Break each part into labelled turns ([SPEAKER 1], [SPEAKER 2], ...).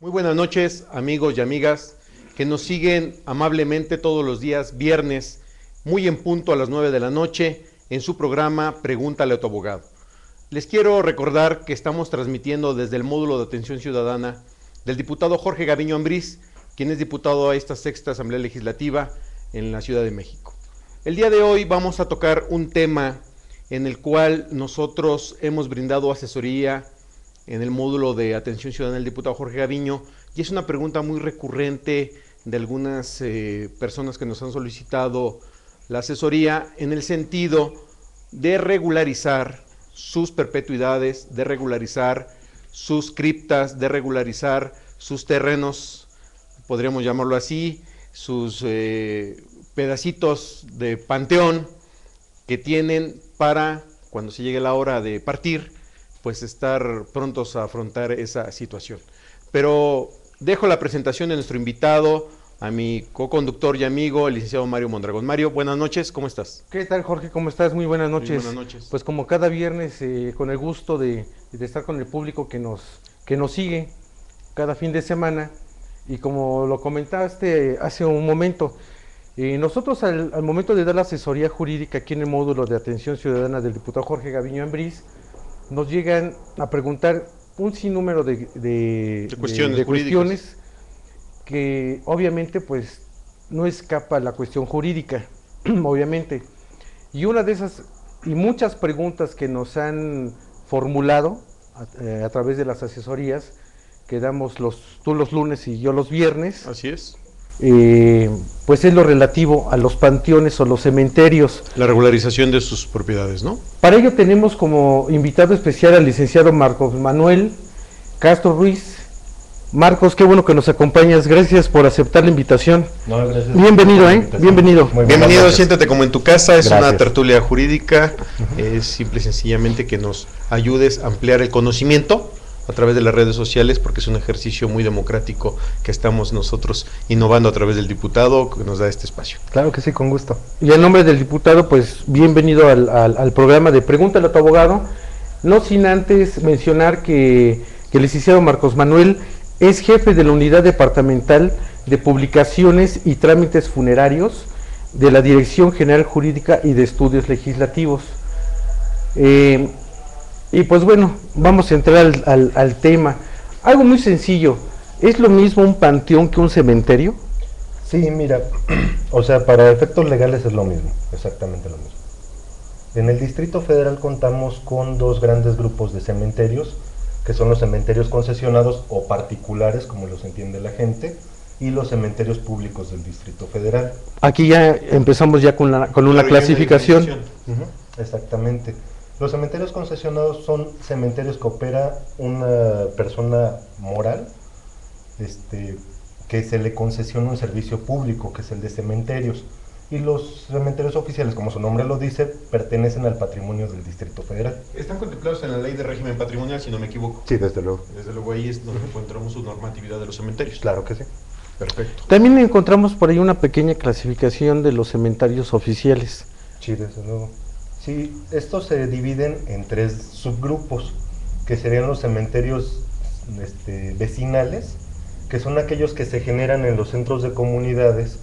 [SPEAKER 1] Muy buenas noches, amigos y amigas que nos siguen amablemente todos los días viernes, muy en punto a las 9 de la noche, en su programa Pregúntale a tu abogado. Les quiero recordar que estamos transmitiendo desde el módulo de atención ciudadana del diputado Jorge Gaviño Ambriz, quien es diputado a esta sexta Asamblea Legislativa en la Ciudad de México. El día de hoy vamos a tocar un tema en el cual nosotros hemos brindado asesoría en el módulo de atención ciudadana del diputado Jorge Gaviño, y es una pregunta muy recurrente de algunas personas que nos han solicitado la asesoría en el sentido de regularizar sus perpetuidades, de regularizar sus criptas, de regularizar sus terrenos, podríamos llamarlo así, sus pedacitos de panteón que tienen para, cuando se llegue la hora de partir, pues estar prontos a afrontar esa situación. Pero dejo la presentación de nuestro invitado, a mi co-conductor y amigo, el licenciado Mario Mondragón. Mario, buenas noches, ¿cómo estás?
[SPEAKER 2] ¿Qué tal, Jorge? ¿Cómo estás? Muy buenas noches.
[SPEAKER 1] Muy buenas noches.
[SPEAKER 2] Pues como cada viernes, con el gusto de estar con el público que nos sigue cada fin de semana, y como lo comentaste hace un momento, nosotros al momento de dar la asesoría jurídica aquí en el módulo de atención ciudadana del diputado Jorge Gaviño Ambriz, nos llegan a preguntar un sinnúmero de cuestiones que obviamente pues no escapa la cuestión jurídica, obviamente. Y una de esas y muchas preguntas que nos han formulado a través de las asesorías que damos tú los lunes y yo los viernes.
[SPEAKER 1] Así es.
[SPEAKER 2] Pues es lo relativo a los panteones o los cementerios.
[SPEAKER 1] La regularización de sus propiedades, ¿no?
[SPEAKER 2] Para ello tenemos como invitado especial al licenciado Marcos Manuel Castro Ruiz. Marcos, qué bueno que nos acompañas, gracias por aceptar la invitación.
[SPEAKER 3] No, gracias.
[SPEAKER 2] Bienvenido, bienvenido.
[SPEAKER 1] Bienvenido, siéntate como en tu casa, es una tertulia jurídica, es simple y sencillamente que nos ayudes a ampliar el conocimiento a través de las redes sociales, porque es un ejercicio muy democrático que estamos nosotros innovando a través del diputado que nos da este espacio.
[SPEAKER 2] Claro que sí, con gusto. Y en nombre del diputado, pues bienvenido al programa de Pregúntale a tu abogado, no sin antes mencionar que el licenciado Marcos Manuel es jefe de la Unidad Departamental de Publicaciones y Trámites Funerarios de la Dirección General Jurídica y de Estudios Legislativos. Y pues bueno, vamos a entrar al tema. Algo muy sencillo, ¿es lo mismo un panteón que un cementerio?
[SPEAKER 3] Sí, mira, o sea, para efectos legales es lo mismo, exactamente lo mismo. En el Distrito Federal contamos con dos grandes grupos de cementerios, que son los cementerios concesionados o particulares, como los entiende la gente, y los cementerios públicos del Distrito Federal.
[SPEAKER 2] Aquí ya empezamos ya con una clasificación.
[SPEAKER 3] Exactamente. Los cementerios concesionados son cementerios que opera una persona moral, que se le concesiona un servicio público, que es el de cementerios. Y los cementerios oficiales, como su nombre lo dice, pertenecen al patrimonio del Distrito Federal.
[SPEAKER 1] Están contemplados en la Ley de Régimen Patrimonial, si no me equivoco.
[SPEAKER 3] Sí, desde luego.
[SPEAKER 1] Desde luego ahí es donde encontramos su normatividad de los cementerios.
[SPEAKER 3] Claro que sí.
[SPEAKER 1] Perfecto.
[SPEAKER 2] También encontramos por ahí una pequeña clasificación de los cementerios oficiales.
[SPEAKER 3] Sí, desde luego. Sí, estos se dividen en tres subgrupos, que serían los cementerios vecinales, que son aquellos que se generan en los centros de comunidades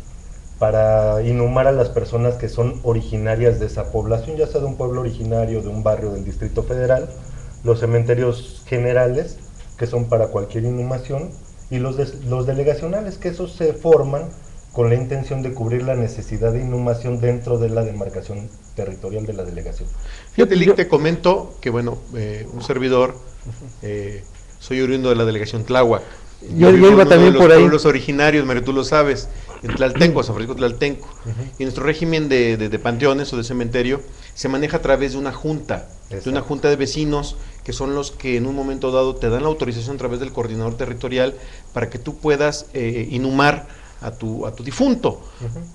[SPEAKER 3] para inhumar a las personas que son originarias de esa población, ya sea de un pueblo originario, de un barrio del Distrito Federal. Los cementerios generales, que son para cualquier inhumación, y los delegacionales, que esos se forman con la intención de cubrir la necesidad de inhumación dentro de la demarcación territorial de la delegación.
[SPEAKER 1] Fíjate, Lick, te comento que, bueno, un servidor, soy oriundo de la delegación Tláhuac.
[SPEAKER 2] Yo iba también por ahí.
[SPEAKER 1] Pueblos originarios, Mario, tú lo sabes, en Tlaltenco, San Francisco Tlaltenco. Y nuestro régimen de panteones o de cementerio se maneja a través de una junta, de vecinos, que son los que en un momento dado te dan la autorización a través del coordinador territorial para que tú puedas inhumar a tu difunto.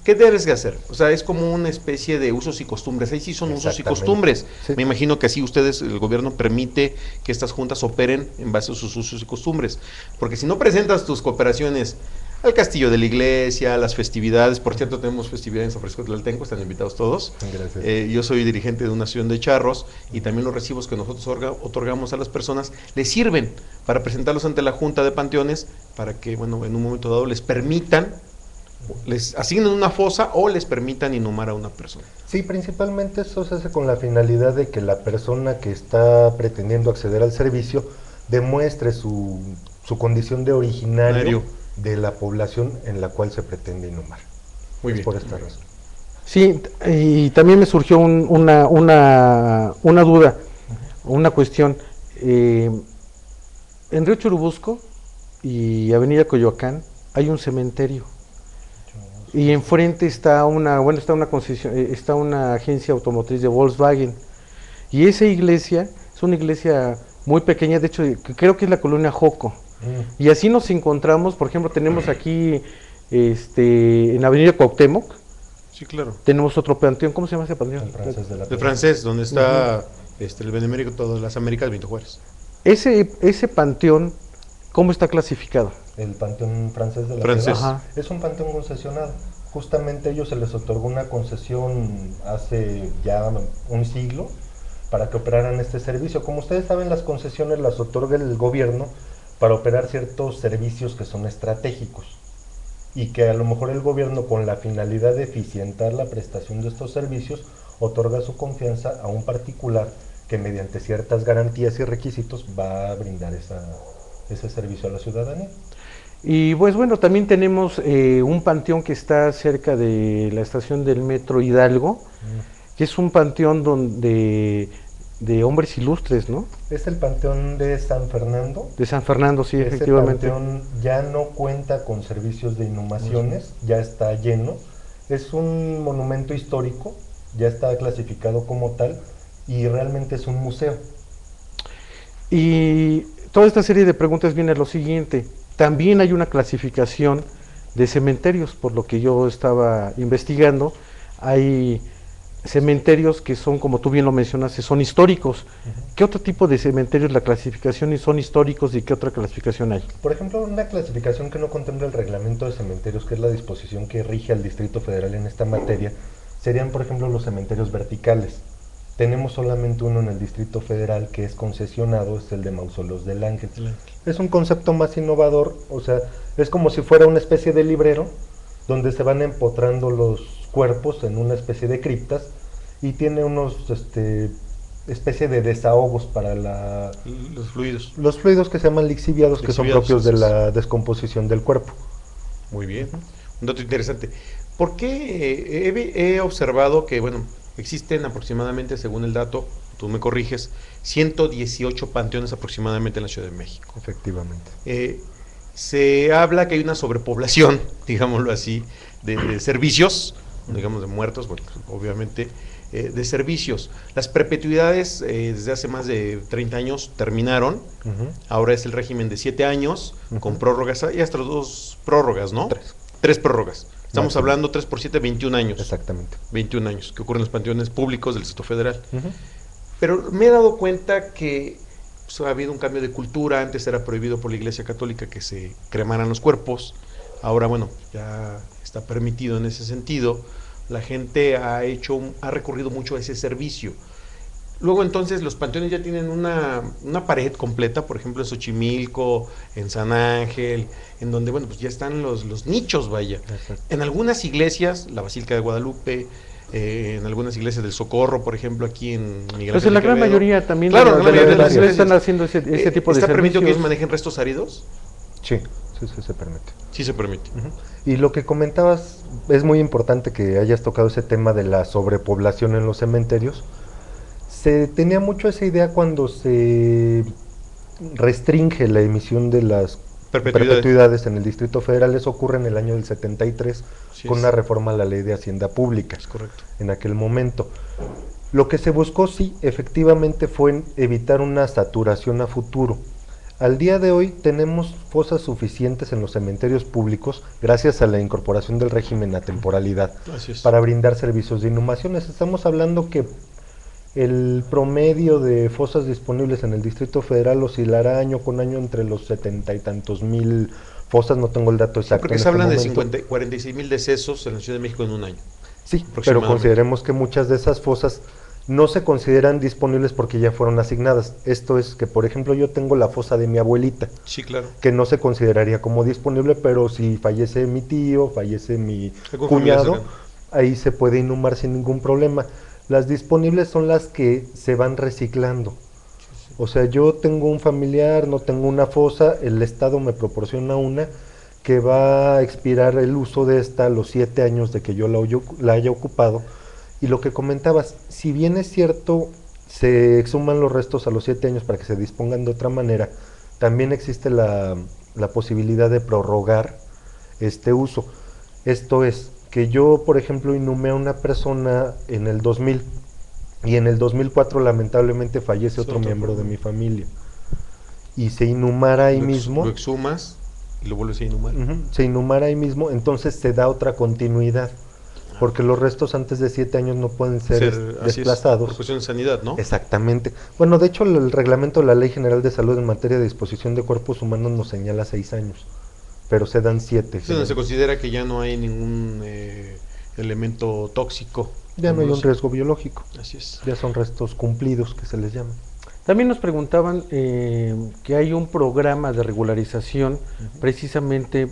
[SPEAKER 1] ¿Qué debes de hacer? O sea, es como una especie de usos y costumbres. Ahí sí son usos y costumbres.
[SPEAKER 2] Sí.
[SPEAKER 1] Me imagino que así ustedes, el gobierno permite que estas juntas operen en base a sus usos y costumbres. Porque si no presentas tus cooperaciones al castillo de la iglesia, a las festividades, por cierto, tenemos festividades en San Francisco Tlaltenco, están invitados todos.
[SPEAKER 3] Gracias.
[SPEAKER 1] Yo soy dirigente de una asociación de charros y también los recibos que nosotros otorgamos a las personas les sirven para presentarlos ante la Junta de Panteones para que, bueno, en un momento dado les permitan, les asignen una fosa o les permitan inhumar a una persona.
[SPEAKER 3] Sí, principalmente eso se hace con la finalidad de que la persona que está pretendiendo acceder al servicio demuestre su condición de originario de la población en la cual se pretende inhumar.
[SPEAKER 1] Muy bien.
[SPEAKER 3] Por esta razón.
[SPEAKER 2] Sí, y también me surgió una duda, una cuestión. En Río Churubusco y Avenida Coyoacán hay un cementerio. Y enfrente está una concesión, está una agencia automotriz de Volkswagen. Y esa iglesia es una iglesia muy pequeña, de hecho creo que es la colonia Joco. Y así nos encontramos, por ejemplo, tenemos aquí en Avenida Cuauhtémoc.
[SPEAKER 1] Sí, claro.
[SPEAKER 2] Tenemos otro panteón, ¿cómo se llama ese panteón?
[SPEAKER 3] El francés de la
[SPEAKER 1] El francés, donde está el Benemérito de las Américas, Benito Juárez.
[SPEAKER 2] Ese panteón, ¿cómo está clasificado?
[SPEAKER 3] El panteón francés de la
[SPEAKER 1] Francés.
[SPEAKER 3] ciudad es un panteón concesionado. Justamente a ellos se les otorgó una concesión hace ya un siglo para que operaran este servicio. Como ustedes saben, las concesiones las otorga el gobierno para operar ciertos servicios que son estratégicos y que a lo mejor el gobierno, con la finalidad de eficientar la prestación de estos servicios, otorga su confianza a un particular que mediante ciertas garantías y requisitos va a brindar ese servicio a la ciudadanía.
[SPEAKER 2] Y pues bueno, también tenemos un panteón que está cerca de la estación del metro Hidalgo, que es un panteón de hombres ilustres, ¿no?
[SPEAKER 3] Es el panteón de San Fernando.
[SPEAKER 2] De San Fernando, sí,
[SPEAKER 3] Ese
[SPEAKER 2] efectivamente.
[SPEAKER 3] panteón ya no cuenta con servicios de inhumaciones, ya está lleno. Es un monumento histórico, ya está clasificado como tal y realmente es un museo.
[SPEAKER 2] Y toda esta serie de preguntas viene a lo siguiente. También hay una clasificación de cementerios, por lo que yo estaba investigando. Hay cementerios que son, como tú bien lo mencionaste, son históricos. ¿Qué otro tipo de cementerios la clasificación y son históricos y qué otra clasificación hay?
[SPEAKER 3] Por ejemplo, una clasificación que no contempla el reglamento de cementerios, que es la disposición que rige al Distrito Federal en esta materia, serían, por ejemplo, los cementerios verticales. Tenemos solamente uno en el Distrito Federal que es concesionado, es el de Mausoleos del Ángel. Es un concepto más innovador, o sea, es como si fuera una especie de librero donde se van empotrando los cuerpos en una especie de criptas y tiene unos especie de desahogos para
[SPEAKER 1] los fluidos.
[SPEAKER 3] Los fluidos que se llaman lixiviados, que son propios de la descomposición del cuerpo.
[SPEAKER 1] Muy bien, un dato interesante. ¿Por qué he observado que, bueno, existen aproximadamente, según el dato, tú me corriges, 118 panteones aproximadamente en la Ciudad de México?
[SPEAKER 3] Efectivamente.
[SPEAKER 1] Se habla que hay una sobrepoblación, digámoslo así, de servicios, digamos de muertos, bueno, obviamente, de servicios. Las perpetuidades desde hace más de 30 años terminaron, ahora es el régimen de 7 años, con prórrogas, y hasta 2 prórrogas, ¿no? 3 prórrogas. Estamos hablando 3 por 7, 21 años.
[SPEAKER 3] Exactamente.
[SPEAKER 1] 21 años, que ocurren en los panteones públicos del Distrito Federal. Pero me he dado cuenta que pues, ha habido un cambio de cultura. Antes era prohibido por la Iglesia Católica que se cremaran los cuerpos. Ahora, bueno, ya está permitido en ese sentido. La gente ha recurrido mucho a ese servicio. Luego entonces los panteones ya tienen una pared completa, por ejemplo en Xochimilco, en San Ángel, en donde bueno pues ya están los nichos, vaya.
[SPEAKER 3] Exacto.
[SPEAKER 1] En algunas iglesias, la Basílica de Guadalupe, en algunas iglesias del Socorro, por ejemplo aquí en Miguel
[SPEAKER 2] Pues en la gran mayoría también
[SPEAKER 1] claro,
[SPEAKER 2] de las iglesias están haciendo ese tipo de servicios.
[SPEAKER 1] ¿Está permitido que ellos manejen restos áridos?
[SPEAKER 3] Sí, se permite.
[SPEAKER 1] Sí se permite.
[SPEAKER 3] Y lo que comentabas, es muy importante que hayas tocado ese tema de la sobrepoblación en los cementerios. Se tenía mucho esa idea cuando se restringe la emisión de las perpetuidades en el Distrito Federal. Eso ocurre en el año del 73 con una reforma a la Ley de Hacienda Pública.
[SPEAKER 1] Es correcto.
[SPEAKER 3] En aquel momento. Lo que se buscó, sí, efectivamente fue evitar una saturación a futuro. Al día de hoy tenemos fosas suficientes en los cementerios públicos gracias a la incorporación del régimen a temporalidad para brindar servicios de inhumaciones. Estamos hablando que el promedio de fosas disponibles en el Distrito Federal oscilará año con año entre los 70 y tantos mil fosas, no tengo el dato exacto.
[SPEAKER 1] Porque se hablan de 46,000 decesos en la Ciudad de México en un año.
[SPEAKER 3] Sí, pero consideremos que muchas de esas fosas no se consideran disponibles porque ya fueron asignadas. Esto es que, por ejemplo, yo tengo la fosa de mi abuelita,
[SPEAKER 1] Sí, claro.
[SPEAKER 3] que no se consideraría como disponible, pero si fallece mi tío, fallece mi
[SPEAKER 1] Algún familiar
[SPEAKER 3] cuñado,
[SPEAKER 1] cercano.
[SPEAKER 3] ahí se puede inhumar sin ningún problema. Las disponibles son las que se van reciclando. O sea, yo tengo un familiar, no tengo una fosa, el Estado me proporciona una que va a expirar el uso de esta a los 7 años de que yo la haya ocupado. Y lo que comentabas, si bien es cierto, se exhuman los restos a los 7 años para que se dispongan de otra manera, también existe la posibilidad de prorrogar este uso. Esto es, que yo, por ejemplo, inhumé a una persona en el 2000 y en el 2004 lamentablemente fallece otro miembro de mi familia. Y se inhumara ahí mismo.
[SPEAKER 1] Lo exhumas y lo vuelves a inhumar.
[SPEAKER 3] Se inhumara ahí mismo, entonces se da otra continuidad. Porque los restos antes de 7 años no pueden ser
[SPEAKER 1] así
[SPEAKER 3] desplazados.
[SPEAKER 1] Es, por cuestión de sanidad, ¿no?
[SPEAKER 3] Exactamente. Bueno, de hecho, el reglamento de la Ley General de Salud en materia de disposición de cuerpos humanos nos señala 6 años, pero se dan 7.
[SPEAKER 1] Es donde se considera que ya no hay ningún elemento tóxico.
[SPEAKER 3] Ya no hay un riesgo biológico.
[SPEAKER 1] Así es.
[SPEAKER 3] Ya son restos cumplidos, que se les llama.
[SPEAKER 2] También nos preguntaban que hay un programa de regularización, precisamente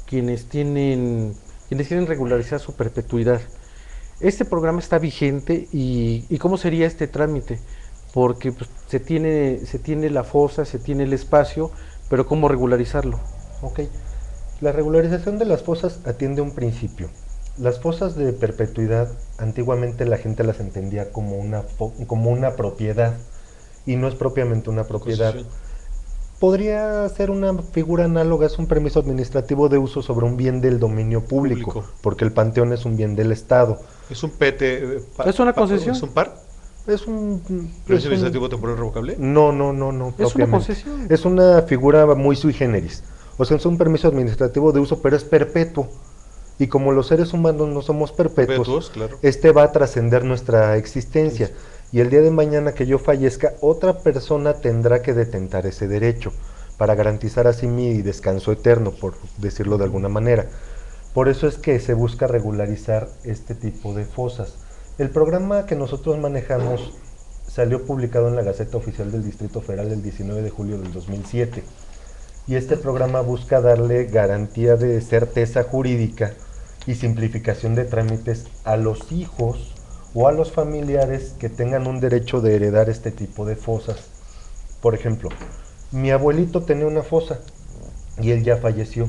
[SPEAKER 2] quienes quieren regularizar su perpetuidad. Este programa está vigente y ¿cómo sería este trámite? Porque pues, se tiene la fosa, se tiene el espacio, pero ¿cómo regularizarlo?
[SPEAKER 3] Ok. La regularización de las fosas atiende un principio. Las fosas de perpetuidad, antiguamente la gente las entendía como una propiedad, y no es propiamente una propiedad. Podría ser una figura análoga, es un permiso administrativo de uso sobre un bien del dominio público. Porque el panteón es un bien del Estado.
[SPEAKER 1] ¿Es un PT?
[SPEAKER 2] ¿Es una concesión?
[SPEAKER 1] ¿Es un par?
[SPEAKER 3] ¿Es un
[SPEAKER 1] ¿Permiso administrativo temporal revocable?
[SPEAKER 3] No,
[SPEAKER 2] es una concesión.
[SPEAKER 3] Es una figura muy sui generis. O sea, es un permiso administrativo de uso, pero es perpetuo. Y como los seres humanos no somos perpetuos,
[SPEAKER 1] claro.
[SPEAKER 3] Este va a trascender nuestra existencia. Sí. Y el día de mañana que yo fallezca, otra persona tendrá que detentar ese derecho para garantizar así mi descanso eterno, por decirlo de alguna manera. Por eso es que se busca regularizar este tipo de fosas. El programa que nosotros manejamos salió publicado en la Gaceta Oficial del Distrito Federal el 19 de julio del 2007. Y este programa busca darle garantía de certeza jurídica y simplificación de trámites a los hijos o a los familiares que tengan un derecho de heredar este tipo de fosas. Por ejemplo, mi abuelito tenía una fosa y él ya falleció.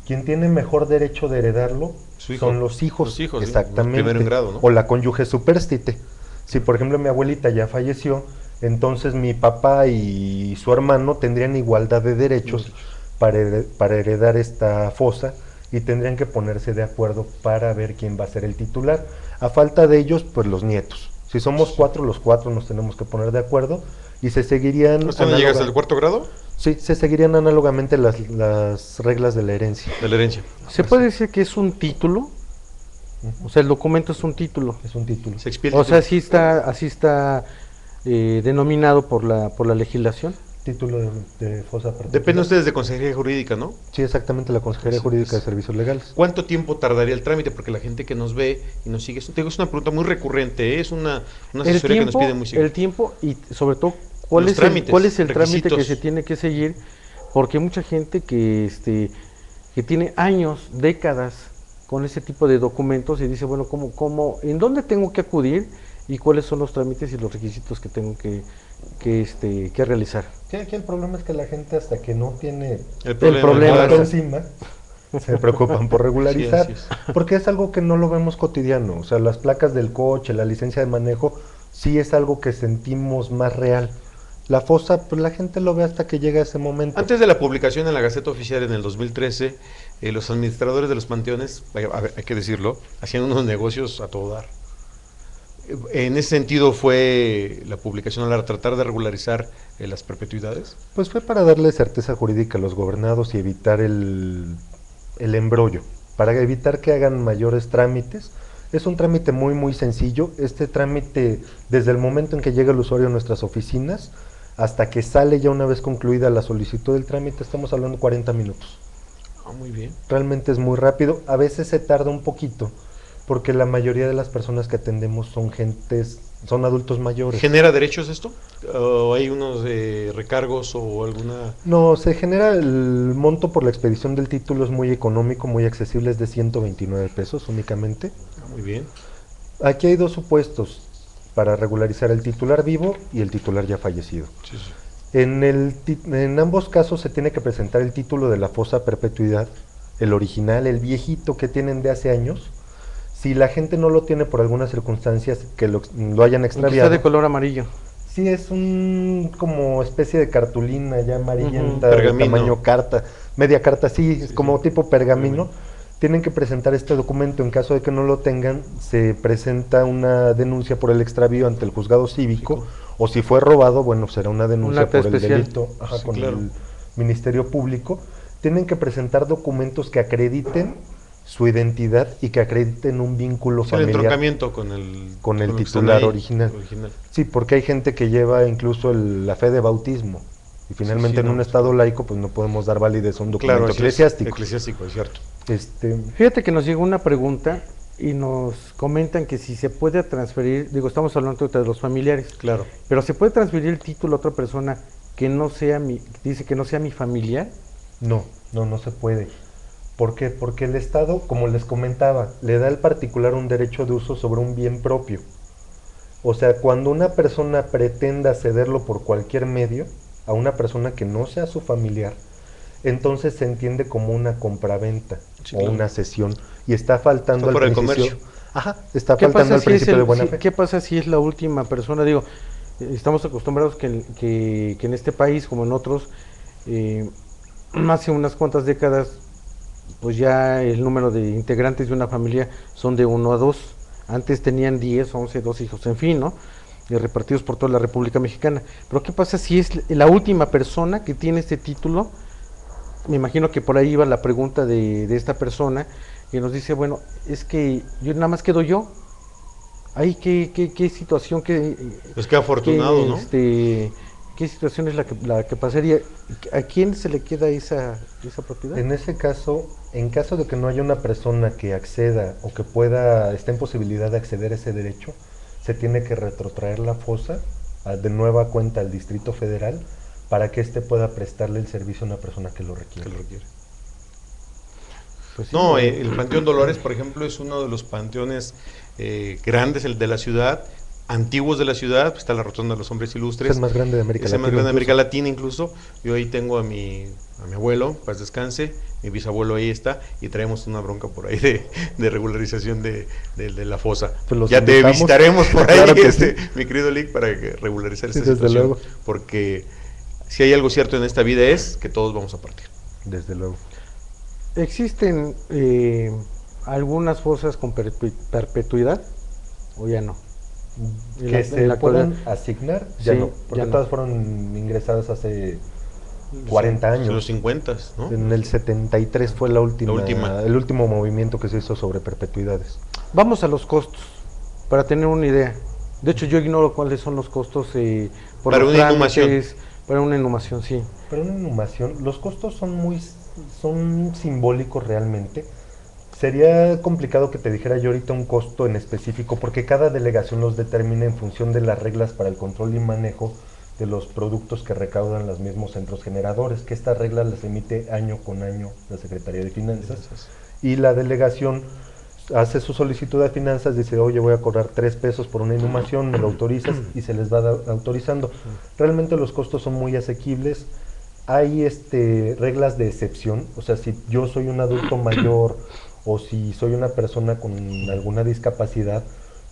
[SPEAKER 3] Quien tiene mejor derecho de heredarlo son los hijos.
[SPEAKER 1] Los hijos,
[SPEAKER 3] exactamente.
[SPEAKER 1] Primero en grado, ¿no?
[SPEAKER 3] O la cónyuge supérstite. Si por ejemplo mi abuelita ya falleció, entonces mi papá y su hermano tendrían igualdad de derechos para heredar esta fosa, y tendrían que ponerse de acuerdo para ver quién va a ser el titular. A falta de ellos, pues los nietos. Si somos 4, los 4 nos tenemos que poner de acuerdo y se seguirían...
[SPEAKER 1] ¿Usted no llegas al 4º grado?
[SPEAKER 3] Sí, se seguirían análogamente las reglas de la herencia.
[SPEAKER 1] De la herencia.
[SPEAKER 2] ¿Se puede decir que es un título? O sea, el documento es un título.
[SPEAKER 3] Es un título.
[SPEAKER 1] Se expide
[SPEAKER 2] o sea, así está denominado por la legislación.
[SPEAKER 3] Título de fosa perpetua.
[SPEAKER 1] Depende ustedes de Consejería Jurídica, ¿no?
[SPEAKER 3] Sí, exactamente, la Consejería Jurídica de Servicios Legales.
[SPEAKER 1] ¿Cuánto tiempo tardaría el trámite? Porque la gente que nos ve y nos sigue, es una pregunta muy recurrente, es una asesoría que nos pide muy seguido.
[SPEAKER 2] El tiempo y sobre todo, ¿cuál es el trámite que se tiene que seguir? Porque hay mucha gente que tiene años, décadas con ese tipo de documentos y dice, bueno, ¿en dónde tengo que acudir y cuáles son los trámites y los requisitos que tengo que realizar?
[SPEAKER 3] Sí, aquí el problema es que la gente, hasta que no tiene
[SPEAKER 2] el problema
[SPEAKER 3] encima, se preocupan por regularizar,
[SPEAKER 1] sí, así
[SPEAKER 3] porque es algo que no lo vemos cotidiano. O sea, las placas del coche, la licencia de manejo, sí es algo que sentimos más real. La fosa, pues la gente lo ve hasta que llega ese momento.
[SPEAKER 1] Antes de la publicación en la Gaceta Oficial en el 2013, los administradores de los panteones, hay que decirlo, hacían unos negocios a todo dar. ¿En ese sentido fue la publicación al tratar de regularizar las perpetuidades?
[SPEAKER 3] Pues fue para darle certeza jurídica a los gobernados y evitar el embrollo, para evitar que hagan mayores trámites. Es un trámite muy muy sencillo. Este trámite, desde el momento en que llega el usuario a nuestras oficinas hasta que sale, ya una vez concluida la solicitud del trámite, estamos hablando de 40 minutos.
[SPEAKER 1] Muy bien.
[SPEAKER 3] Realmente es muy rápido. A veces se tarda un poquito porque la mayoría de las personas que atendemos son gentes son adultos mayores.
[SPEAKER 1] ¿Genera derechos esto? ¿O hay unos recargos o alguna...?
[SPEAKER 3] No, se genera el monto por la expedición del título, es muy económico, muy accesible, es de 129 pesos únicamente.
[SPEAKER 1] Muy bien.
[SPEAKER 3] Aquí hay dos supuestos para regularizar el titular vivo y el titular ya fallecido.
[SPEAKER 1] Sí, sí.
[SPEAKER 3] En ambos casos se tiene que presentar el título de la fosa a perpetuidad, el original, el viejito que tienen de hace años. Si la gente no lo tiene por algunas circunstancias que lo hayan extraviado.
[SPEAKER 2] Está de color amarillo.
[SPEAKER 3] Sí, es un como especie de cartulina ya amarillenta,
[SPEAKER 1] Ujú.
[SPEAKER 3] de
[SPEAKER 1] Pergamino.
[SPEAKER 3] tamaño carta, media carta, sí,
[SPEAKER 1] Sí,
[SPEAKER 3] es como
[SPEAKER 1] sí.
[SPEAKER 3] tipo pergamino. Tienen que presentar este documento. En caso de que no lo tengan, se presenta una denuncia por el extravío ante el juzgado cívico, o si fue robado, bueno, será una denuncia
[SPEAKER 2] acta
[SPEAKER 3] por el
[SPEAKER 2] especial.
[SPEAKER 3] delito
[SPEAKER 1] Sí,
[SPEAKER 3] con
[SPEAKER 1] claro.
[SPEAKER 3] el Ministerio Público. Tienen que presentar documentos que acrediten su identidad y que acrediten un vínculo
[SPEAKER 1] Sí, el
[SPEAKER 3] familiar
[SPEAKER 1] entroncamiento con el
[SPEAKER 3] con el
[SPEAKER 1] lo que
[SPEAKER 3] titular
[SPEAKER 1] están ahí,
[SPEAKER 3] original.
[SPEAKER 1] original.
[SPEAKER 3] Sí, porque hay gente que lleva incluso la fe de bautismo. Y finalmente
[SPEAKER 1] sí,
[SPEAKER 3] en
[SPEAKER 1] no,
[SPEAKER 3] un
[SPEAKER 1] pues,
[SPEAKER 3] estado
[SPEAKER 1] claro.
[SPEAKER 3] laico pues no podemos dar validez a un documento
[SPEAKER 1] Claro,
[SPEAKER 3] eclesiástico.
[SPEAKER 1] Eclesiástico, es cierto.
[SPEAKER 2] Fíjate que nos llegó una pregunta y nos comentan que si se puede transferir, digo, estamos hablando de los familiares,
[SPEAKER 1] Claro.
[SPEAKER 2] pero ¿se puede transferir el título a otra persona que no sea dice que no sea mi familiar?
[SPEAKER 3] No, no se puede. ¿Por qué? Porque el Estado, como les comentaba, le da al particular un derecho de uso sobre un bien propio. O sea, cuando una persona pretenda cederlo por cualquier medio a una persona que no sea su familiar, entonces se entiende como una compraventa
[SPEAKER 1] Sí,
[SPEAKER 3] o
[SPEAKER 1] claro.
[SPEAKER 3] una cesión y está faltando
[SPEAKER 1] Está fuera
[SPEAKER 3] al
[SPEAKER 1] de
[SPEAKER 3] principio.
[SPEAKER 1] comercio.
[SPEAKER 3] Ajá, está
[SPEAKER 2] ¿Qué
[SPEAKER 3] faltando
[SPEAKER 2] pasa,
[SPEAKER 3] al
[SPEAKER 2] si es
[SPEAKER 3] principio de buena fe.
[SPEAKER 2] ¿Qué pasa si es la última persona? Digo, estamos acostumbrados que en este país, como en otros, hace unas cuantas décadas, pues ya el número de integrantes de una familia son de 1 a 2. Antes tenían 10, 11, 12 hijos, en fin, ¿no? Y repartidos por toda la República Mexicana. Pero ¿qué pasa si es la última persona que tiene este título? Me imagino que por ahí iba la pregunta de esta persona, que nos dice, bueno, es que yo nada más quedo yo. Ahí, ¿qué situación,
[SPEAKER 1] Pues qué afortunado, ¿no?
[SPEAKER 2] qué situación es la que pasaría? ¿A quién se le queda esa propiedad?
[SPEAKER 3] En ese caso, en caso de que no haya una persona que acceda o que esté en posibilidad de acceder a ese derecho, se tiene que retrotraer la fosa de nueva cuenta al Distrito Federal para que éste pueda prestarle el servicio a una persona que lo requiere.
[SPEAKER 2] Pues sí,
[SPEAKER 1] No, el Panteón Dolores, por ejemplo, es uno de los panteones grandes, el de la ciudad, antiguos de la ciudad. Pues está la Rotonda de los Hombres Ilustres.
[SPEAKER 3] Es el más grande de América
[SPEAKER 1] Es el
[SPEAKER 3] Latina.
[SPEAKER 1] más grande de América
[SPEAKER 3] incluso.
[SPEAKER 1] Latina incluso. Yo ahí tengo a mi abuelo, paz descanse, mi bisabuelo ahí está, y traemos una bronca por ahí de regularización de la fosa.
[SPEAKER 3] Pues los
[SPEAKER 1] Ya te
[SPEAKER 3] invitamos.
[SPEAKER 1] visitaremos por ahí,
[SPEAKER 3] Claro que sí.
[SPEAKER 1] mi querido Lick, para regularizar
[SPEAKER 3] Sí,
[SPEAKER 1] esta
[SPEAKER 3] desde
[SPEAKER 1] situación.
[SPEAKER 3] luego.
[SPEAKER 1] Porque si hay algo cierto en esta vida es que todos vamos a partir.
[SPEAKER 3] Desde luego.
[SPEAKER 2] ¿Existen algunas fosas con perpetuidad o ya no?
[SPEAKER 3] Que se puedan asignar, ya
[SPEAKER 2] Sí,
[SPEAKER 3] no, porque
[SPEAKER 2] ya no.
[SPEAKER 3] todas fueron ingresadas hace 40 años.
[SPEAKER 1] En los 50, ¿no?
[SPEAKER 3] En el 73 fue el
[SPEAKER 1] última.
[SPEAKER 3] último movimiento que se hizo sobre perpetuidades.
[SPEAKER 2] Vamos a los costos, para tener una idea. De hecho, yo ignoro cuáles son los costos por
[SPEAKER 1] Para
[SPEAKER 2] los
[SPEAKER 1] una
[SPEAKER 2] trámites,
[SPEAKER 1] inhumación.
[SPEAKER 2] Para una inhumación, sí.
[SPEAKER 3] Pero una inhumación, los costos son simbólicos realmente. Sería complicado que te dijera yo ahorita un costo en específico, porque cada delegación los determina en función de las reglas para el control y manejo de los productos que recaudan los mismos centros generadores, que estas reglas las emite año con año la Secretaría de Finanzas, y la delegación hace su solicitud de finanzas, dice, oye, voy a cobrar 3 pesos por una inhumación, me lo autorizas, y se les va autorizando. Realmente los costos son muy asequibles. Hay reglas de excepción, o sea, si yo soy un adulto mayor o si soy una persona con alguna discapacidad,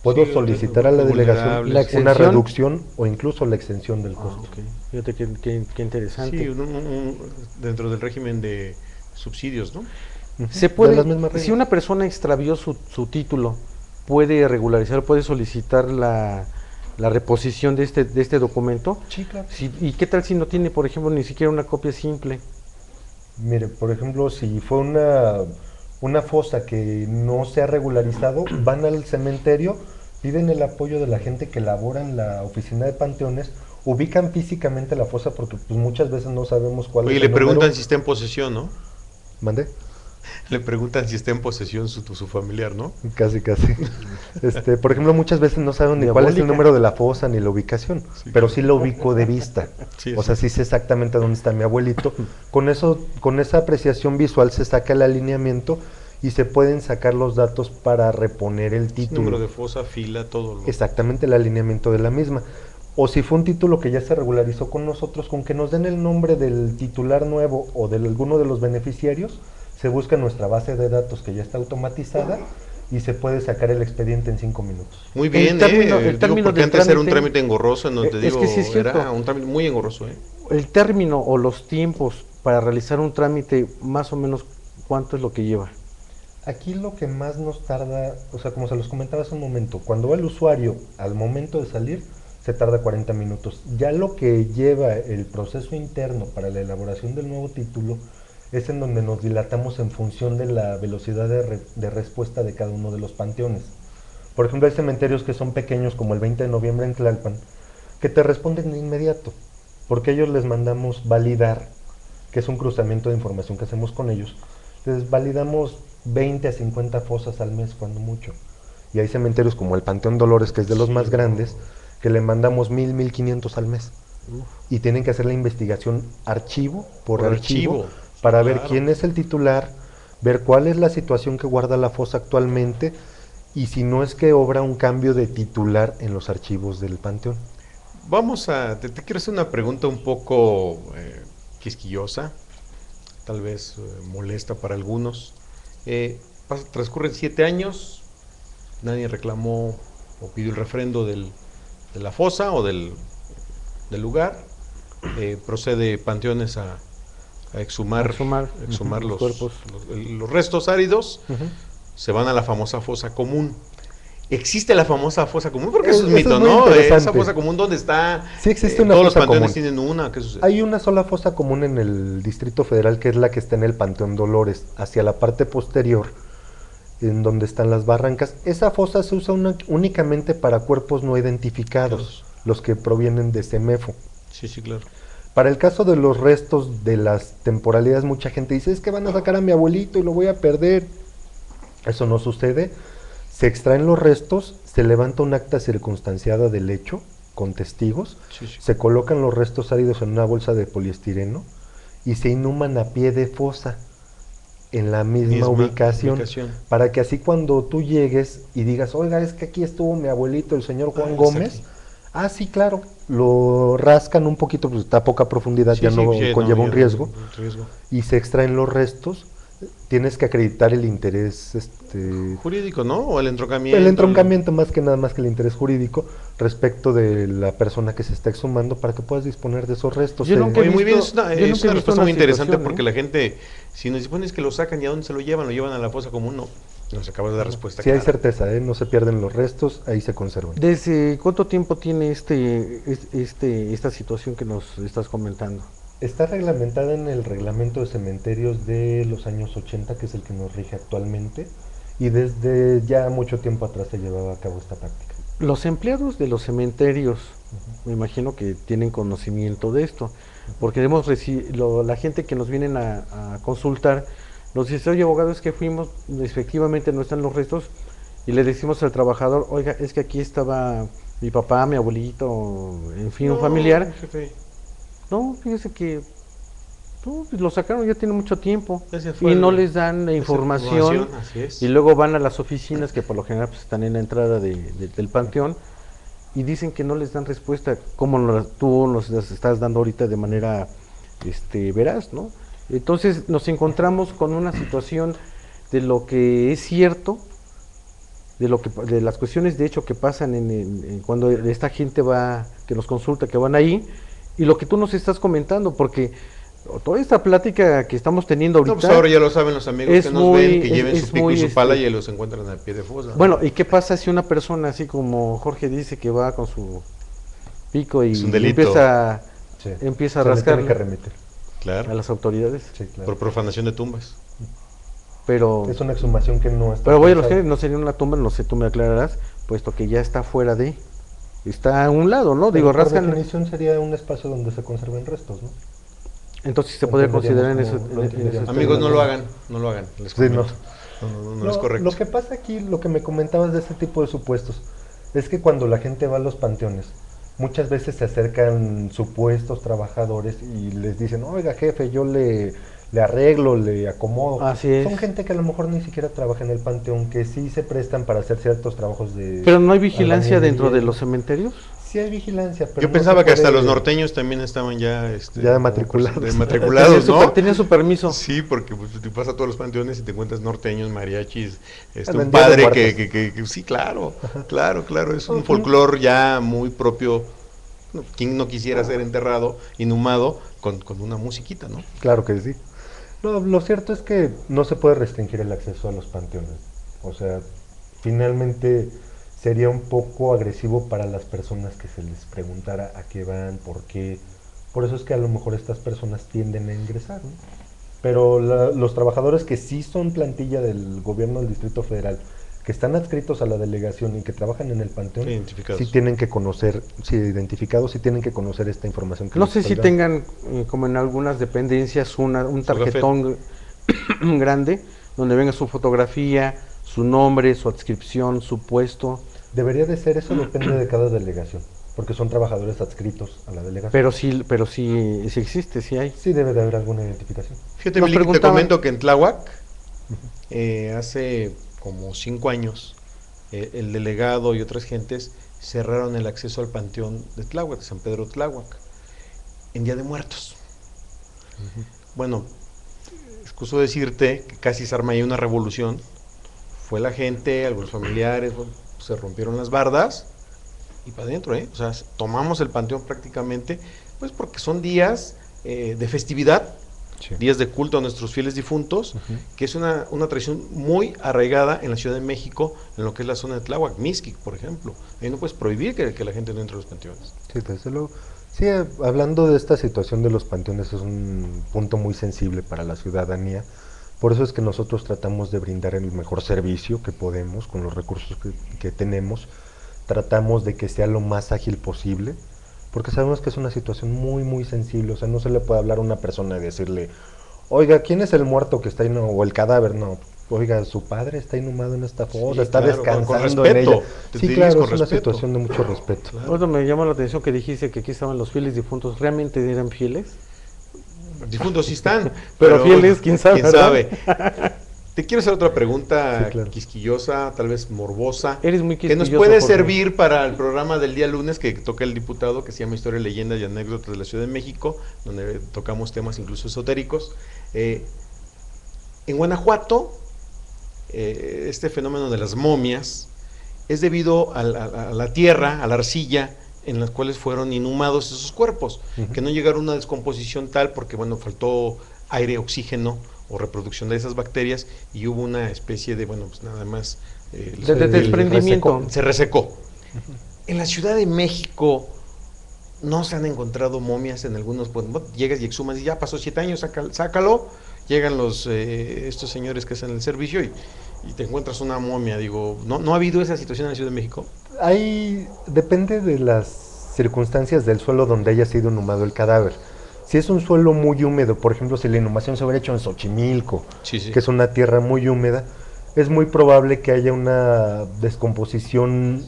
[SPEAKER 3] puedo
[SPEAKER 1] Sí,
[SPEAKER 3] solicitar a la delegación
[SPEAKER 1] vulnerables.
[SPEAKER 3] una reducción o incluso la exención del costo.
[SPEAKER 2] Ok. Fíjate qué interesante.
[SPEAKER 1] Sí, dentro del régimen de subsidios, ¿no?
[SPEAKER 2] Se
[SPEAKER 3] De
[SPEAKER 2] puede,
[SPEAKER 3] las mismas reglas.
[SPEAKER 2] si una persona extravió su título, puede regularizar, puede solicitar la reposición de este documento.
[SPEAKER 3] Sí, claro.
[SPEAKER 2] ¿Y qué tal si no tiene, por ejemplo, ni siquiera una copia simple?
[SPEAKER 3] Mire, por ejemplo, si fue una fosa que no se ha regularizado, van al cementerio, piden el apoyo de la gente que labora en la oficina de panteones, ubican físicamente la fosa porque pues muchas veces no sabemos cuál
[SPEAKER 1] Oye,
[SPEAKER 3] es
[SPEAKER 1] le
[SPEAKER 3] el
[SPEAKER 1] preguntan
[SPEAKER 3] número.
[SPEAKER 1] si está en posesión, ¿no?
[SPEAKER 3] ¿Mandé?
[SPEAKER 1] Le preguntan si está en posesión su familiar, ¿no?
[SPEAKER 3] Casi, casi. Por ejemplo, muchas veces no saben ni cuál es el número de la fosa ni la ubicación,
[SPEAKER 1] Sí.
[SPEAKER 3] pero sí lo ubico de vista.
[SPEAKER 1] Sí,
[SPEAKER 3] O sea, sí sé exactamente dónde está mi abuelito. Con eso, con esa apreciación visual se saca el alineamiento y se pueden sacar los datos para reponer el título.
[SPEAKER 1] Número de fosa, fila, todo.
[SPEAKER 3] Exactamente el alineamiento de la misma. O si fue un título que ya se regularizó con nosotros, con que nos den el nombre del titular nuevo o de alguno de los beneficiarios, se busca en nuestra base de datos que ya está automatizada y se puede sacar el expediente en 5 minutos.
[SPEAKER 1] Muy bien,
[SPEAKER 2] el término
[SPEAKER 1] porque
[SPEAKER 2] del
[SPEAKER 1] antes era un
[SPEAKER 2] trámite-
[SPEAKER 1] trámite engorroso, en donde te
[SPEAKER 2] es
[SPEAKER 1] digo,
[SPEAKER 2] que sí es cierto.
[SPEAKER 1] era un trámite muy engorroso,
[SPEAKER 2] El término o los tiempos para realizar un trámite, más o menos, ¿cuánto es lo que lleva?
[SPEAKER 3] Aquí lo que más nos tarda, o sea, como se los comentaba hace un momento, cuando va el usuario al momento de salir, se tarda 40 minutos. Ya lo que lleva el proceso interno para la elaboración del nuevo título es en donde nos dilatamos en función de la velocidad de respuesta de cada uno de los panteones. Por ejemplo, hay cementerios que son pequeños, como el 20 de noviembre en Tlalpan, que te responden de inmediato, porque ellos les mandamos validar, que es un cruzamiento de información que hacemos con ellos. Les validamos 20 a 50 fosas al mes, cuando mucho. Y hay cementerios como el Panteón Dolores, que es de los más grandes, que le mandamos 1,500 al mes. Y tienen que hacer la investigación archivo por archivo para ver quién es el titular, ver cuál es la situación que guarda la fosa actualmente y si no es que obra un cambio de titular en los archivos del panteón.
[SPEAKER 1] te quiero hacer una pregunta un poco quisquillosa, tal vez molesta para algunos. Transcurren 7 años, nadie reclamó o pidió el refrendo de la fosa o del lugar. Procede Panteones a exhumar
[SPEAKER 2] los cuerpos.
[SPEAKER 1] los restos áridos, se van a la famosa fosa común. ¿Existe la famosa fosa común? Porque eso es mito,
[SPEAKER 3] muy
[SPEAKER 1] ¿no?
[SPEAKER 3] interesante.
[SPEAKER 1] Esa fosa común, ¿dónde está?
[SPEAKER 3] Sí existe una
[SPEAKER 1] todos los
[SPEAKER 3] fosa
[SPEAKER 1] panteones
[SPEAKER 3] común.
[SPEAKER 1] tienen una. ¿Qué sucede?
[SPEAKER 3] Hay una sola fosa común en el Distrito Federal, que es la que está en el Panteón Dolores, hacia la parte posterior, en donde están las barrancas. Esa fosa se usa únicamente para cuerpos no identificados, los que provienen de CEMEFO.
[SPEAKER 1] Sí, claro.
[SPEAKER 3] Para el caso de los restos de las temporalidades, mucha gente dice, es que van a sacar a mi abuelito y lo voy a perder. Eso no sucede. Se extraen los restos, se levanta un acta circunstanciada del hecho, con testigos, se colocan los restos áridos en una bolsa de poliestireno y se inhuman a pie de fosa en la misma ubicación, para que así cuando tú llegues y digas, oiga, es que aquí estuvo mi abuelito, el señor Juan Gómez. Sí, claro, lo rascan un poquito, pues está a poca profundidad, ya no conlleva un riesgo, y se extraen los restos. Tienes que acreditar el interés
[SPEAKER 1] jurídico, ¿no? O el entroncamiento.
[SPEAKER 3] El entroncamiento, más que nada, más que el interés jurídico respecto de la persona que se está exhumando, para que puedas disponer de esos restos.
[SPEAKER 1] Muy bien, es una respuesta muy interesante, porque la gente, si nos dices que lo sacan, ¿y a dónde se lo llevan? ¿Lo llevan a la fosa común? No, nos acabas de dar respuesta.
[SPEAKER 3] Sí, hay certeza, no se pierden los restos, ahí se conservan.
[SPEAKER 2] ¿Desde cuánto tiempo tiene esta situación que nos estás comentando?
[SPEAKER 3] Está reglamentada en el reglamento de cementerios de los años 80, que es el que nos rige actualmente, y desde ya mucho tiempo atrás se llevaba a cabo esta práctica.
[SPEAKER 2] Los empleados de los cementerios, me imagino que tienen conocimiento de esto, porque la gente que nos vienen a consultar nos dice, oye, abogado, es que fuimos, efectivamente no están los restos, y le decimos al trabajador, oiga, es que aquí estaba mi papá, mi abuelito, en fin, un familiar.
[SPEAKER 1] Jefe.
[SPEAKER 2] No, fíjese que lo sacaron ya tiene mucho tiempo y no les dan la información,
[SPEAKER 1] así es.
[SPEAKER 2] Y luego van a las oficinas que por lo general pues, están en la entrada del panteón y dicen que no les dan respuesta como tú nos estás dando ahorita de manera veraz, ¿no? Entonces nos encontramos con una situación de lo que es cierto, de las cuestiones de hecho que pasan cuando esta gente que nos consulta, que van ahí, y lo que tú nos estás comentando, porque toda esta plática que estamos teniendo ahorita...
[SPEAKER 1] No, pues ahora ya lo saben los amigos que nos ven, que lleven su pico y su pala y los encuentran al pie de fosa.
[SPEAKER 2] Bueno, ¿y qué pasa si una persona, así como Jorge dice, que va con su pico y empieza a rascar a las autoridades?
[SPEAKER 3] Sí, claro.
[SPEAKER 1] Por profanación de tumbas.
[SPEAKER 2] Pero
[SPEAKER 3] es una exhumación que no está...
[SPEAKER 2] Pero voy a los que no sería una tumba, no sé, tú me aclararás, puesto que ya está fuera de... Está a un lado, ¿no?
[SPEAKER 3] Digo, rascan. Por definición sería un espacio donde se conserven restos, ¿no?
[SPEAKER 2] Entonces se podría considerar en eso.
[SPEAKER 1] Amigos, no lo hagan, les
[SPEAKER 3] Sí, no.
[SPEAKER 1] comento. No es correcto.
[SPEAKER 3] Lo que pasa aquí, lo que me comentabas de este tipo de supuestos, es que cuando la gente va a los panteones, muchas veces se acercan supuestos trabajadores y les dicen, oiga jefe, yo le arreglo, le acomodo.
[SPEAKER 2] Así es.
[SPEAKER 3] Son gente que a lo mejor ni siquiera trabaja en el panteón, que sí se prestan para hacer ciertos trabajos de...
[SPEAKER 2] Pero no hay vigilancia
[SPEAKER 3] albañilería.
[SPEAKER 2] dentro de los cementerios.
[SPEAKER 3] Sí hay vigilancia, pero
[SPEAKER 1] Yo
[SPEAKER 3] no
[SPEAKER 1] pensaba
[SPEAKER 3] se
[SPEAKER 1] que hasta
[SPEAKER 3] puede-
[SPEAKER 1] los norteños también estaban ya...
[SPEAKER 3] Ya matriculados.
[SPEAKER 1] Matriculados, ¿no?
[SPEAKER 2] Tenían su permiso.
[SPEAKER 1] Sí, porque pues, te vas a todos los panteones y te encuentras norteños, mariachis,
[SPEAKER 3] En
[SPEAKER 1] un
[SPEAKER 3] el Día de
[SPEAKER 1] padre
[SPEAKER 3] Muertos.
[SPEAKER 1] que sí, claro, es un folclore ya muy propio. ¿Quién no quisiera ser enterrado, inhumado, con una musiquita, no?
[SPEAKER 3] Claro que sí. No, lo cierto es que no se puede restringir el acceso a los panteones. O sea, finalmente sería un poco agresivo para las personas que se les preguntara a qué van, por qué. Por eso es que a lo mejor estas personas tienden a ingresar, ¿no? Pero los trabajadores que sí son plantilla del gobierno del Distrito Federal, que están adscritos a la delegación y que trabajan en el panteón,
[SPEAKER 1] Identificados.
[SPEAKER 3] sí tienen que conocer, sí, identificados, sí tienen que conocer esta información. Que
[SPEAKER 2] No
[SPEAKER 3] les
[SPEAKER 2] sé si
[SPEAKER 3] otorgan.
[SPEAKER 2] tengan, como en algunas dependencias, un tarjetón grande donde venga su fotografía, su nombre, su adscripción, su puesto.
[SPEAKER 3] Debería de ser, eso depende de cada delegación, porque son trabajadores adscritos a la delegación.
[SPEAKER 2] Pero sí existe, sí hay.
[SPEAKER 3] Sí debe de haber alguna identificación.
[SPEAKER 1] Fíjate,
[SPEAKER 2] Nos
[SPEAKER 1] Billy, que te
[SPEAKER 2] preguntaban-
[SPEAKER 1] comento que en Tláhuac, hace como 5 años, el delegado y otras gentes cerraron el acceso al panteón de Tláhuac, de San Pedro Tláhuac, en Día de Muertos. Bueno, excuso decirte que casi se arma ahí una revolución. Fue la gente, algunos familiares, bueno, se rompieron las bardas y para adentro, O sea, tomamos el panteón prácticamente, pues porque son días de festividad,
[SPEAKER 3] Sí.
[SPEAKER 1] días de culto a nuestros fieles difuntos, que es una tradición muy arraigada en la Ciudad de México, en lo que es la zona de Tláhuac, Mixquic, por ejemplo. Ahí no puedes prohibir que la gente no entre a los panteones.
[SPEAKER 3] Sí, desde luego. Sí, hablando de esta situación de los panteones, es un punto muy sensible para la ciudadanía. Por eso es que nosotros tratamos de brindar el mejor servicio que podemos con los recursos que tenemos. Tratamos de que sea lo más ágil posible, porque sabemos que es una situación muy, muy sensible. O sea, no se le puede hablar a una persona y decirle, oiga, ¿quién es el muerto que está ahí? No, o el cadáver, no. Oiga, su padre está inhumado en esta fosa,
[SPEAKER 1] Sí,
[SPEAKER 3] está
[SPEAKER 1] claro,
[SPEAKER 3] descansando
[SPEAKER 1] con
[SPEAKER 3] en
[SPEAKER 1] respeto,
[SPEAKER 3] ella.
[SPEAKER 1] te
[SPEAKER 3] Sí,
[SPEAKER 1] diriges
[SPEAKER 3] claro,
[SPEAKER 1] con
[SPEAKER 3] es una
[SPEAKER 1] respeto.
[SPEAKER 3] situación de mucho respeto.
[SPEAKER 1] Claro.
[SPEAKER 2] Ahora me llama la atención que dijiste que aquí estaban los fieles difuntos. ¿Realmente eran fieles?
[SPEAKER 1] Difuntos sí están,
[SPEAKER 2] Pero fieles, quién sabe, ¿verdad?
[SPEAKER 1] Te quiero hacer otra pregunta
[SPEAKER 3] Sí, claro.
[SPEAKER 1] quisquillosa, tal vez morbosa,
[SPEAKER 2] Eres muy
[SPEAKER 1] que nos
[SPEAKER 2] quisquilloso,
[SPEAKER 1] puede
[SPEAKER 2] Jorge.
[SPEAKER 1] servir para el programa del día lunes que toca el diputado, que se llama Historia, Leyendas y Anécdotas de la Ciudad de México, donde tocamos temas incluso esotéricos. En Guanajuato, este fenómeno de las momias es debido a la tierra, a la arcilla, en las cuales fueron inhumados esos cuerpos, que no llegaron a una descomposición tal porque, bueno, faltó aire, oxígeno o reproducción de esas bacterias y hubo una especie de, bueno, pues nada más...
[SPEAKER 2] De desprendimiento.
[SPEAKER 1] Se resecó. En la Ciudad de México no se han encontrado momias en algunos, pues, llegas y exhumas y ya pasó 7 años, sácalo, llegan estos señores que hacen el servicio y te encuentras una momia. Digo, ¿no ha habido esa situación en la Ciudad de México?
[SPEAKER 3] Depende de las circunstancias del suelo donde haya sido inhumado el cadáver. Si es un suelo muy húmedo, por ejemplo, si la inhumación se hubiera hecho en Xochimilco,
[SPEAKER 1] Sí, sí.
[SPEAKER 3] que es una tierra muy húmeda, es muy probable que haya una descomposición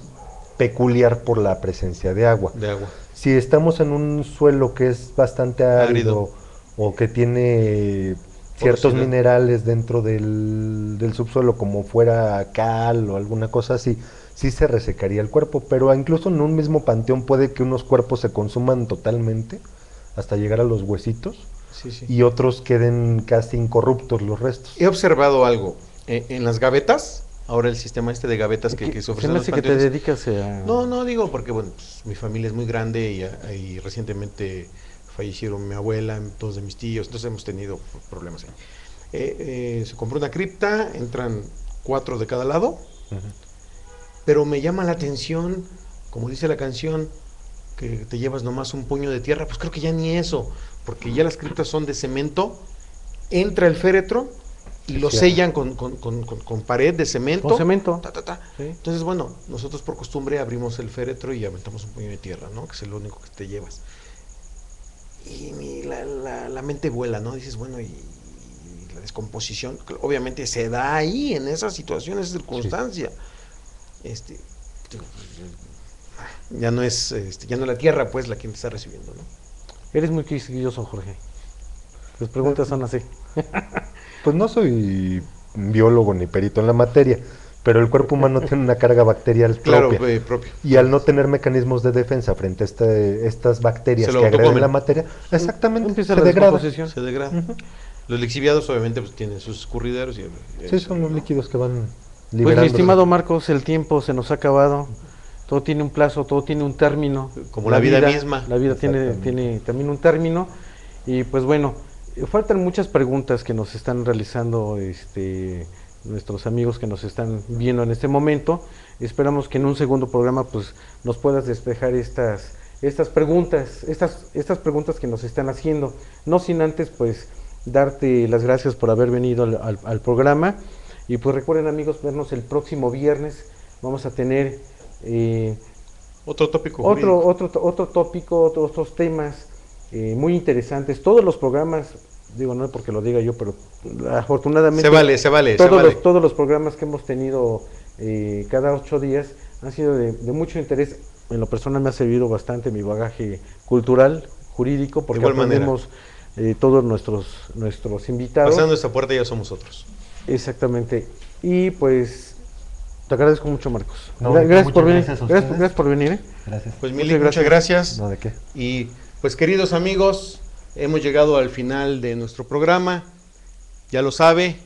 [SPEAKER 3] peculiar por la presencia de agua.
[SPEAKER 1] De agua.
[SPEAKER 3] Si estamos en un suelo que es bastante árido o que tiene ciertos
[SPEAKER 1] Porosidad.
[SPEAKER 3] minerales dentro del subsuelo, como fuera cal o alguna cosa así, sí se resecaría el cuerpo, pero incluso en un mismo panteón puede que unos cuerpos se consuman totalmente hasta llegar a los huesitos
[SPEAKER 1] Sí, sí.
[SPEAKER 3] y otros queden casi incorruptos los restos.
[SPEAKER 1] He observado algo. En las gavetas, ahora el sistema de gavetas que se
[SPEAKER 2] Se
[SPEAKER 1] ofrecen
[SPEAKER 2] me
[SPEAKER 1] en los
[SPEAKER 2] hace que te
[SPEAKER 1] panteones.
[SPEAKER 2] dedicas a...
[SPEAKER 1] No digo porque, bueno, pues, mi familia es muy grande y recientemente fallecieron mi abuela, 2 de mis tíos, entonces hemos tenido problemas ahí. Se compró una cripta, entran 4 de cada lado, pero me llama la atención, como dice la canción, que te llevas nomás un puño de tierra, pues creo que ya ni eso, porque ya las criptas son de cemento, entra el féretro y lo
[SPEAKER 3] Cierra.
[SPEAKER 1] sellan con pared de cemento.
[SPEAKER 2] Con cemento.
[SPEAKER 1] Sí. Entonces, bueno, nosotros por costumbre abrimos el féretro y aventamos un puño de tierra, ¿no? Que es lo único que te llevas. y la mente vuela, ¿no? Dices, bueno, y la descomposición, obviamente se da ahí, en esas situaciones, esa circunstancia. Digo, ya no es ya no la tierra, pues, la que te está recibiendo, ¿no?
[SPEAKER 2] Eres muy quisquilloso, Jorge. Las preguntas son así.
[SPEAKER 3] Pues no soy biólogo ni perito en la materia, pero el cuerpo humano tiene una carga bacterial
[SPEAKER 1] Claro,
[SPEAKER 3] propia. Y al no tener mecanismos de defensa frente a estas bacterias
[SPEAKER 1] Se lo
[SPEAKER 3] que agreden
[SPEAKER 1] autocomen.
[SPEAKER 3] la materia, exactamente,
[SPEAKER 2] Empieza
[SPEAKER 3] se
[SPEAKER 2] la
[SPEAKER 3] degrada.
[SPEAKER 2] descomposición.
[SPEAKER 1] Se degrada. Los lixiviados obviamente pues tienen sus escurrideros y
[SPEAKER 3] Sí, son los líquidos que van
[SPEAKER 2] Pues
[SPEAKER 3] liberando.
[SPEAKER 2] mi estimado Marcos, el tiempo se nos ha acabado. Todo tiene un plazo, todo tiene un término.
[SPEAKER 1] Como la vida misma.
[SPEAKER 2] La vida tiene
[SPEAKER 3] Exactamente.
[SPEAKER 2] también un término. Y pues bueno, faltan muchas preguntas que nos están realizando nuestros amigos que nos están viendo en este momento. Esperamos que en un segundo programa pues nos puedas despejar estas preguntas, estas preguntas que nos están haciendo. No sin antes pues darte las gracias por haber venido al programa. Y pues recuerden, amigos, vernos el próximo viernes. Vamos a tener
[SPEAKER 1] otro tópico.
[SPEAKER 2] otro tópico, otros temas muy interesantes. Todos los programas, digo, no es porque lo diga yo, pero afortunadamente
[SPEAKER 1] Se vale.
[SPEAKER 2] todos los programas que hemos tenido cada 8 días han sido de mucho interés. En lo personal me ha servido bastante mi bagaje cultural, jurídico, porque aprendemos todos nuestros invitados.
[SPEAKER 1] Pasando esta puerta ya somos otros.
[SPEAKER 2] Exactamente. Y pues te agradezco mucho, Marcos.
[SPEAKER 3] No,
[SPEAKER 2] gracias por venir.
[SPEAKER 3] gracias a ustedes.
[SPEAKER 2] Gracias por venir.
[SPEAKER 3] Gracias.
[SPEAKER 1] Pues Milik, muchas gracias.
[SPEAKER 3] No, ¿de qué?
[SPEAKER 1] Y pues queridos amigos, hemos llegado al final de nuestro programa. Ya lo sabe,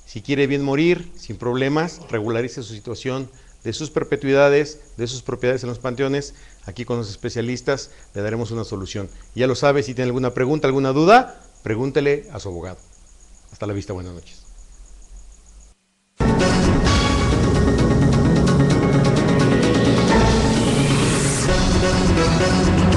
[SPEAKER 1] si quiere bien morir, sin problemas, regularice su situación de sus perpetuidades, de sus propiedades en los panteones. Aquí con los especialistas le daremos una solución. Ya lo sabe, si tiene alguna pregunta, alguna duda, pregúntele a su abogado. Hasta la vista, buenas noches.
[SPEAKER 4] Thank you.